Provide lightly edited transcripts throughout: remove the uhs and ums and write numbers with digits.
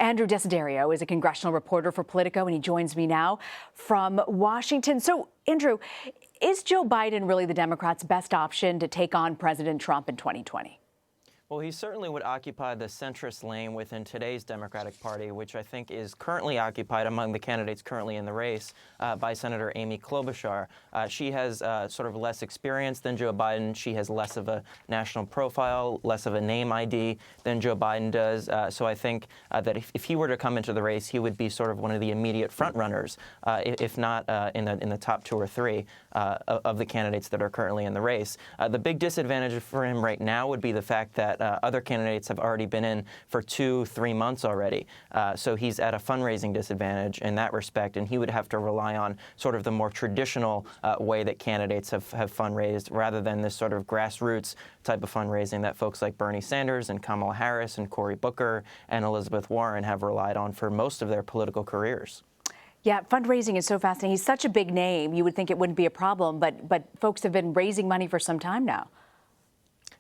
Andrew Desiderio is a congressional reporter for Politico, and he joins me now from Washington. So, Andrew, is Joe Biden really the Democrats' best option to take on President Trump in 2020? Well, he certainly would occupy the centrist lane within today's Democratic Party, which I think is currently occupied among the candidates currently in the race by Senator Amy Klobuchar. She has sort of less experience than Joe Biden. She has less of a national profile, less of a name ID than Joe Biden does. So I think that if he were to come into the race, he would be sort of one of the immediate frontrunners, if not in the top two or three of the candidates that are currently in the race. The big disadvantage for him right now would be the fact that other candidates have already been in for 2-3 months already. So he's at a fundraising disadvantage in that respect, and he would have to rely on sort of the more traditional way that candidates have fundraised rather than this sort of grassroots type of fundraising that folks like Bernie Sanders and Kamala Harris and Cory Booker and Elizabeth Warren have relied on for most of their political careers. Yeah, fundraising is so fascinating. He's such a big name. You would think it wouldn't be a problem, but folks have been raising money for some time now.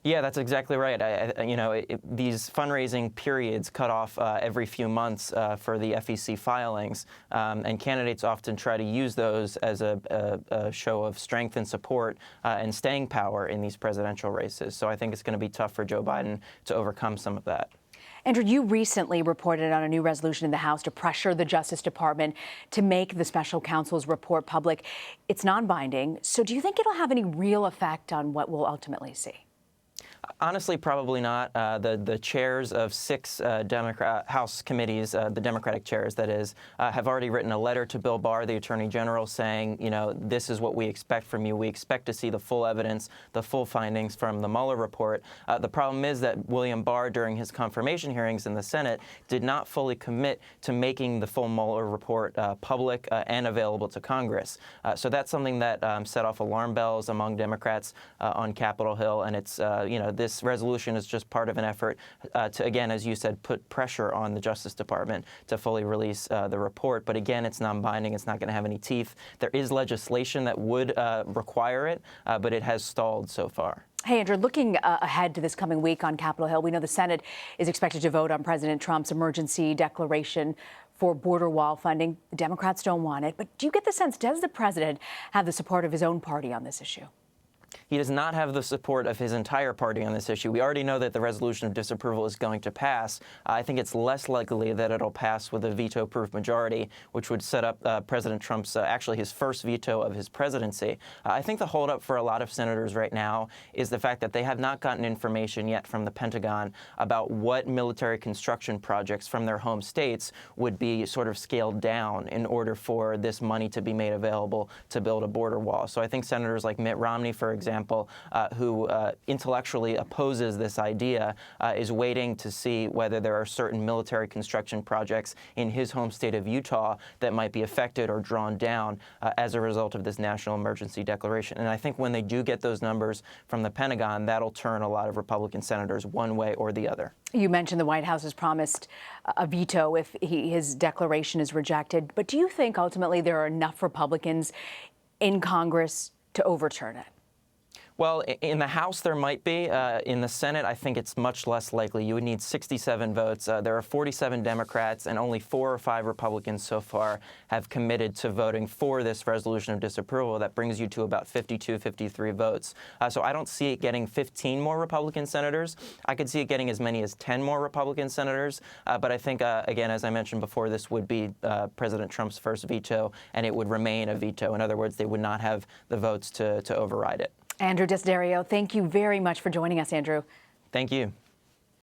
Yeah, that's exactly right. These fundraising periods cut off every few months for the FEC filings, and candidates often try to use those as a show of strength and support and staying power in these presidential races. So I think it's going to be tough for Joe Biden to overcome some of that. Andrew, you recently reported on a new resolution in the House to pressure the Justice Department to make the special counsel's report public. It's non-binding, so do you think it'll have any real effect on what we'll ultimately see? Honestly, probably not. The chairs of 6 House committees, the Democratic chairs, that is, have already written a letter to Bill Barr, the Attorney General, saying, this is what we expect from you. We expect to see the full evidence, the full findings from the Mueller report. The problem is that William Barr, during his confirmation hearings in the Senate, did not fully commit to making the full Mueller report public and available to Congress. So that's something that set off alarm bells among Democrats on Capitol Hill, and it's, this resolution is just part of an effort to, again, as you said, put pressure on the Justice Department to fully release the report. But again, it's non-binding. It's not going to have any teeth. There is legislation that would require it, but it has stalled so far. Hey, Andrew, looking ahead to this coming week on Capitol Hill, we know the Senate is expected to vote on President Trump's emergency declaration for border wall funding. The Democrats don't want it. But do you get the sense, does the president have the support of his own party on this issue? He does not have the support of his entire party on this issue. We already know that the resolution of disapproval is going to pass. I think it's less likely that it'll pass with a veto-proof majority, which would set up President Trump's, actually his first veto of his presidency. I think the holdup for a lot of senators right now is the fact that they have not gotten information yet from the Pentagon about what military construction projects from their home states would be sort of scaled down in order for this money to be made available to build a border wall. So I think senators like Mitt Romney, for example, who intellectually opposes this idea, is waiting to see whether there are certain military construction projects in his home state of Utah that might be affected or drawn down as a result of this national emergency declaration. And I think when they do get those numbers from the Pentagon, that'll turn a lot of Republican senators one way or the other. You mentioned the White House has promised a veto if his declaration is rejected. But do you think ultimately there are enough Republicans in Congress to overturn it? Well, in the House, there might be. In the Senate, I think it's much less likely. You would need 67 votes. There are 47 Democrats, and only 4 or 5 Republicans so far have committed to voting for this resolution of disapproval. That brings you to about 52, 53 votes. So I don't see it getting 15 more Republican senators. I could see it getting as many as 10 more Republican senators. But I think, again, as I mentioned before, this would be President Trump's first veto, and it would remain a veto. In other words, they would not have the votes to override it. Andrew Desiderio, thank you very much for joining us, Andrew. Thank you.